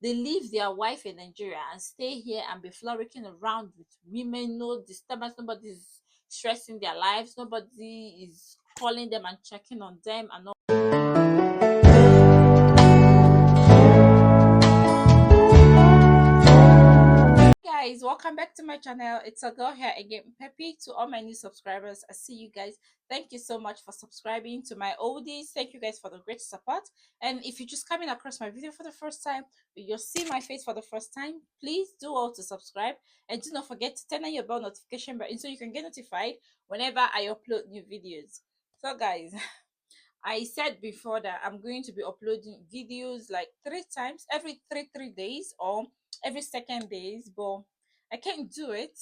they leave their wife in Nigeria and stay here and be flourishing around with women, no disturbance, nobody's stressing their lives, nobody is calling them and checking on them and all. Guys, welcome back to my channel. It's a girl here again, Peppy. To all my new subscribers, I see you guys. Thank you so much for subscribing. To my oldies, thank you guys for the great support. And if you're just coming across my video for the first time, you'll see my face for the first time, please do all to subscribe, and do not forget to turn on your bell notification button so you can get notified whenever I upload new videos. So guys, I said before that I'm going to be uploading videos like 3 times every three days, or every second days, but I can't do it.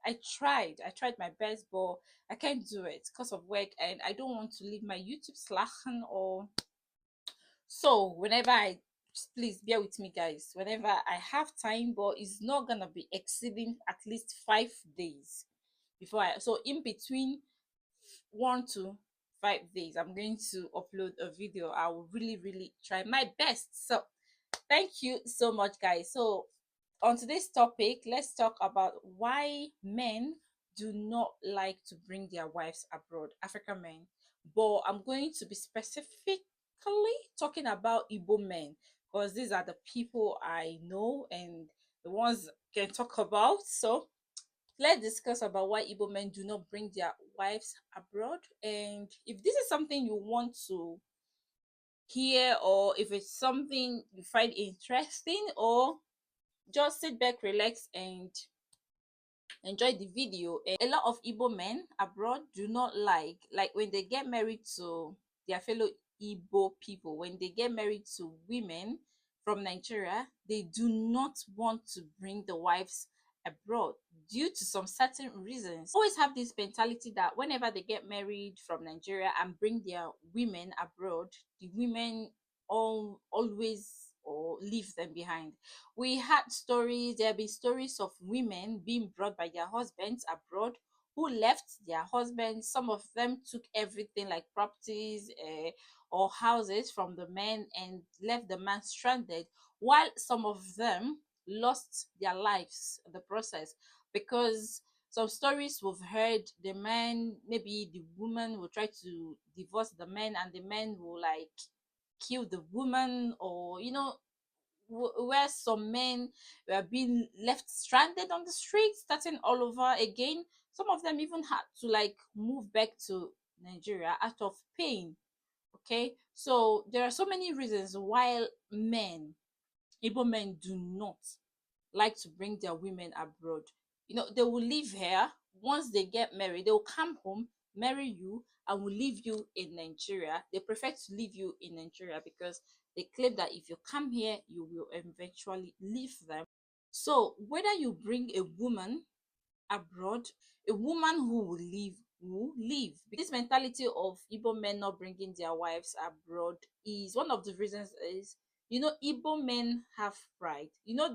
I tried my best, but I can't do it because of work, and I don't want to leave my YouTube slacking. Or so whenever I please bear with me, guys, whenever I have time, but it's not gonna be exceeding at least 5 days before I, so in between 1 to 5 days I'm going to upload a video. I will really try my best. So thank you so much, guys. So on today's topic, let's talk about why men do not like to bring their wives abroad, African men. But I'm going to be specifically talking about Igbo men, because these are the people I know and the ones I can talk about. So let's discuss about why Igbo men do not bring their wives abroad. And if this is something you want to hear, or if it's something you find interesting, or just sit back, relax, and enjoy the video. A lot of Igbo men abroad do not like when they get married to their fellow Igbo people, when they get married to women from Nigeria, they do not want to bring the wives abroad due to some certain reasons. Always have this mentality that whenever they get married from Nigeria and bring their women abroad, the women always or leave them behind. We had stories, there have been stories of women being brought by their husbands abroad, who left their husbands. Some of them took everything like properties, or houses from the men, and left the man stranded, while some of them lost their lives in the process. Because some stories we've heard, the man, maybe the woman will try to divorce the man, and the man will like kill the woman, or where some men were being left stranded on the streets, starting all over again. Some of them even had to like move back to Nigeria out of pain. Okay, so there are so many reasons why Igbo men do not like to bring their women abroad. They will live here. Once they get married, they will come home, marry you, and will leave you in Nigeria. They prefer to leave you in Nigeria because they claim that if you come here, you will eventually leave them. So whether you bring a woman abroad, a woman who will leave will leave. This mentality of Igbo men not bringing their wives abroad is one of the reasons. Is Igbo men have pride.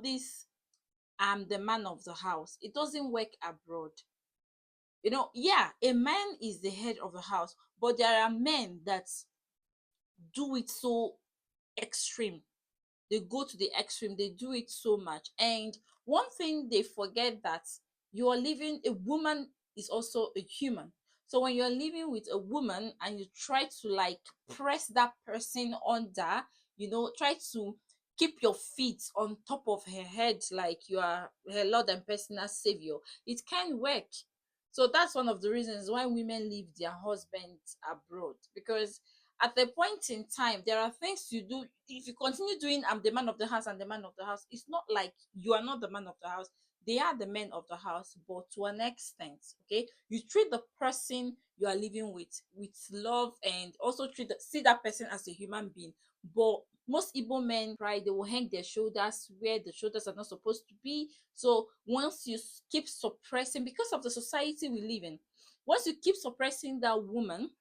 This, I'm the man of the house. It doesn't work abroad. Yeah, a man is the head of the house, but there are men that do it so extreme. They go to the extreme, they do it so much. And one thing they forget, that you are living, a woman is also a human. So when you're living with a woman and you try to like press that person under, try to keep your feet on top of her head like you are her Lord and personal savior, it can work. So that's one of the reasons why women leave their husbands abroad, because at the point in time there are things you do. If you continue doing I'm the man of the house and the man of the house, it's not like you are not the man of the house. They are the men of the house, but to an extent. Okay, you treat the person you are living with love, and also see that person as a human being. But most Igbo men pride, they will hang their shoulders where the shoulders are not supposed to be. So once you keep suppressing, because of the society we live in, once you keep suppressing that woman,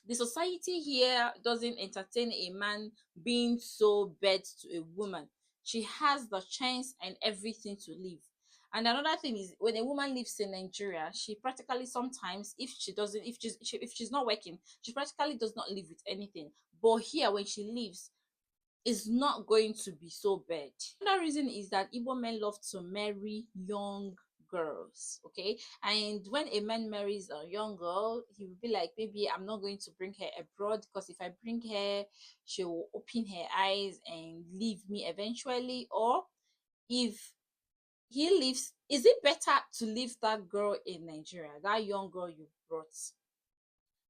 the society here doesn't entertain a man being so bad to a woman. She has the chance and everything to live. And another thing is, when a woman lives in Nigeria, she practically sometimes, if she doesn't, if she's not working, she practically does not live with anything. But here, when she leaves, is not going to be so bad. Another reason is that Igbo men love to marry young girls. Okay, and when a man marries a young girl, he will be like, maybe I'm not going to bring her abroad, because if I bring her, she will open her eyes and leave me eventually. Or if he leaves, is it better to leave that girl in Nigeria, that young girl you brought?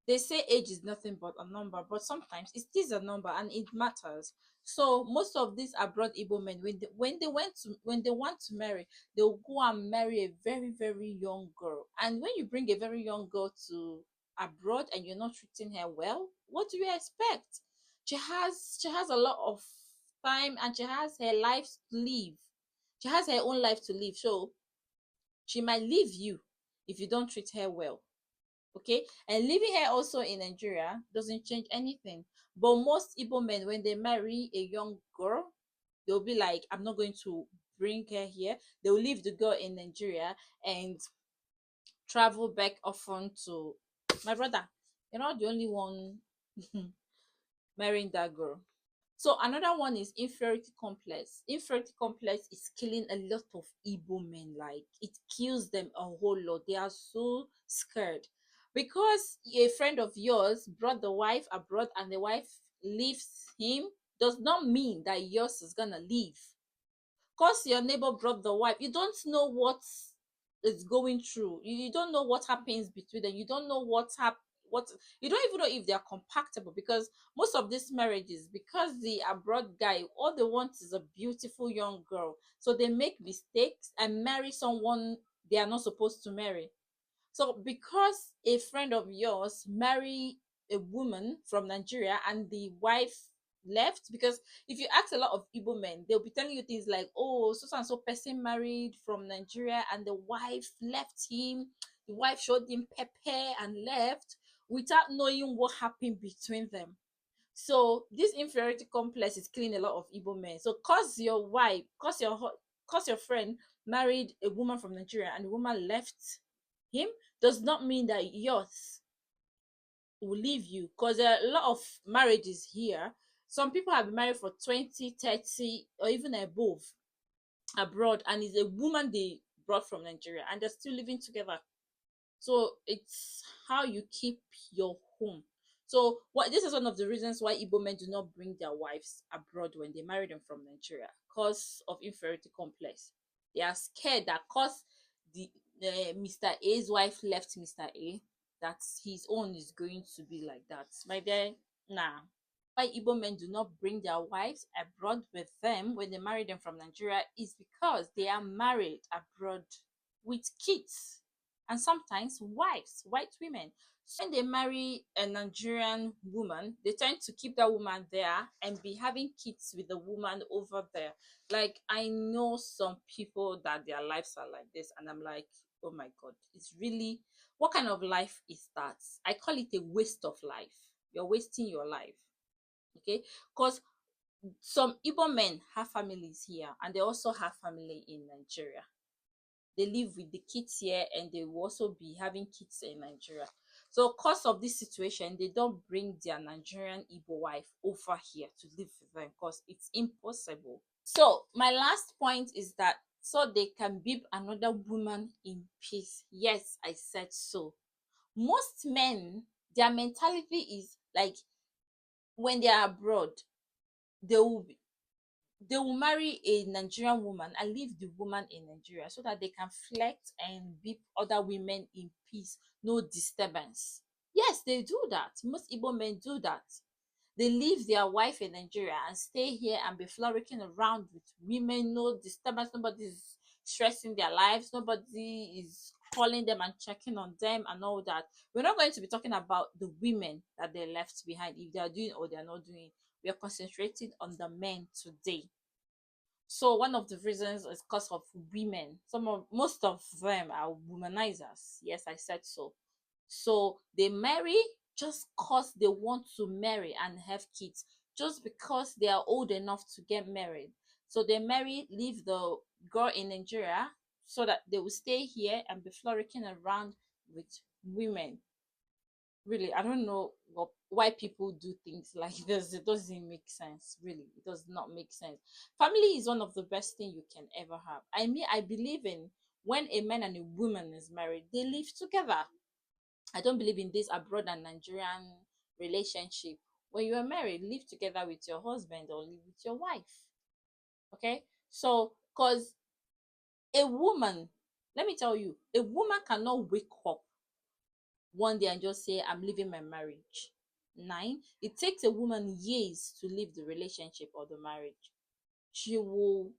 They say age is nothing but a number, but sometimes it is a number and it matters. So most of these abroad Igbo men, when they want to marry, they'll go and marry a very very young girl. And when you bring a very young girl to abroad and you're not treating her well, what do you expect? She has a lot of time, and she has her life to live. She has her own life to live. So she might leave you if you don't treat her well. Okay, and living here also in Nigeria doesn't change anything. But most Igbo men, when they marry a young girl, they'll be like, I'm not going to bring her here. They'll leave the girl in Nigeria and travel back often to my brother. You're not the only one marrying that girl. So another one is inferiority complex. Inferiority complex is killing a lot of Igbo men. Like, it kills them a whole lot. They are so scared because a friend of yours brought the wife abroad and the wife leaves him, does not mean that yours is gonna leave. Cause your neighbor brought the wife, you don't know what is going through. You don't know what happens between them. You don't know what, you don't even know if they are compatible, because most of these marriages, because the abroad guy, all they want is a beautiful young girl, so they make mistakes and marry someone they are not supposed to marry. So because a friend of yours marry a woman from Nigeria and the wife left, because if you ask a lot of Igbo men, they'll be telling you things like, oh, so and so person married from Nigeria and the wife left him. The wife showed him pepper and left without knowing what happened between them. So this inferiority complex is killing a lot of Igbo men. So cause your wife, cause your friend married a woman from Nigeria and the woman left him, does not mean that yours will leave you, because there are a lot of marriages here. Some people have been married for 20, 30, or even above abroad, and it's a woman they brought from Nigeria and they're still living together. So it's how you keep your home. So what, this is one of the reasons why Igbo men do not bring their wives abroad when they marry them from Nigeria, because of inferiority complex. They are scared that cause the Mr. A's wife left Mr. A, that his own is going to be like that. My dear, nah. Why Igbo men do not bring their wives abroad with them when they marry them from Nigeria is because they are married abroad with kids and sometimes wives, white women. So when they marry a Nigerian woman, they tend to keep that woman there and be having kids with the woman over there. Like, I know some people that their lives are like this, and I'm like, oh my god, it's really, what kind of life is that? I call it a waste of life. You're wasting your life. Okay, because some Igbo men have families here and they also have family in Nigeria. They live with the kids here and they will also be having kids in Nigeria. So because of this situation, they don't bring their Nigerian Igbo wife over here to live with them because it's impossible. So my last point is that so they can beat another woman in peace. Yes, I said so. Most men, their mentality is like, when they are abroad, they will they will marry a Nigerian woman and leave the woman in Nigeria so that they can flex and beat other women in peace, no disturbance. Yes, they do that. Most Igbo men do that. They leave their wife in Nigeria and stay here and be flourishing around with women, no disturbance. Nobody's stressing their lives. Nobody is calling them and checking on them and all that. We're not going to be talking about the women that they left behind, if they are doing or they're not doing. We are concentrating on the men today. So one of the reasons is because of women. Most of them are womanizers. Yes, I said so. So they marry just because they want to marry and have kids, just because they are old enough to get married. So they marry, leave the girl in Nigeria so that they will stay here and be flourishing around with women. Really, I don't know why people do things like this. It doesn't make sense. Really, it does not make sense. Family is one of the best thing you can ever have. I mean, I believe in when a man and a woman is married, they live together. I don't believe in this abroad and Nigerian relationship. When you are married, live together with your husband or live with your wife. Okay, so because a woman, let me tell you, a woman cannot wake up one day and just say, I'm leaving my marriage. Nine, it takes a woman years to leave the relationship or the marriage. She will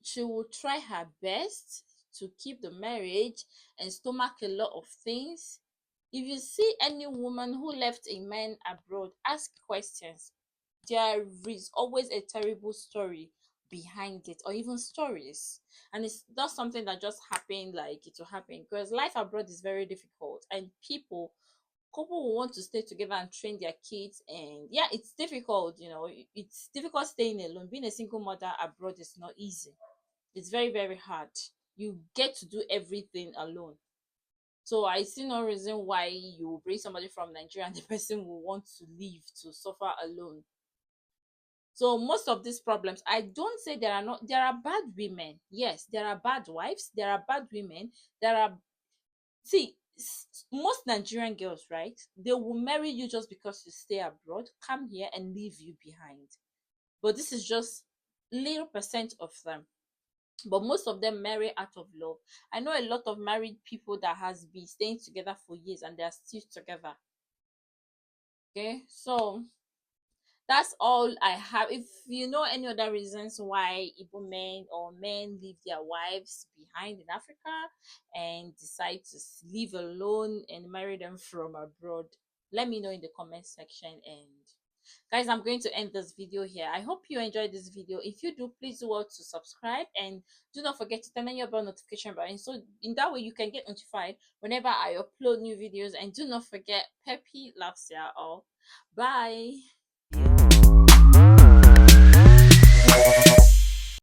she will try her best to keep the marriage and stomach a lot of things. If you see any woman who left a man abroad, ask questions. There is always a terrible story behind it, or even stories. And it's not something that just happened like it will happen, because life abroad is very difficult, and couple will want to stay together and train their kids. And yeah, it's difficult, it's difficult staying alone. Being a single mother abroad is not easy. It's very, very hard. You get to do everything alone. So I see no reason why you bring somebody from Nigeria and the person will want to leave to suffer alone. So most of these problems, I don't say there are bad women. Yes, there are bad wives, there are bad women, there are, see, most Nigerian girls, right? They will marry you just because you stay abroad, come here and leave you behind. But this is just little percent of them. But most of them marry out of love. I know a lot of married people that has been staying together for years and they are still together. Okay, so that's all I have. If you know any other reasons why Igbo men or men leave their wives behind in Africa and decide to live alone and marry them from abroad, let me know in the comment section. And guys, I'm going to end this video here. I hope you enjoyed this video. If you do, please do well to subscribe and do not forget to turn on your bell notification button, so in that way you can get notified whenever I upload new videos. And do not forget, peppy loves ya all. Bye.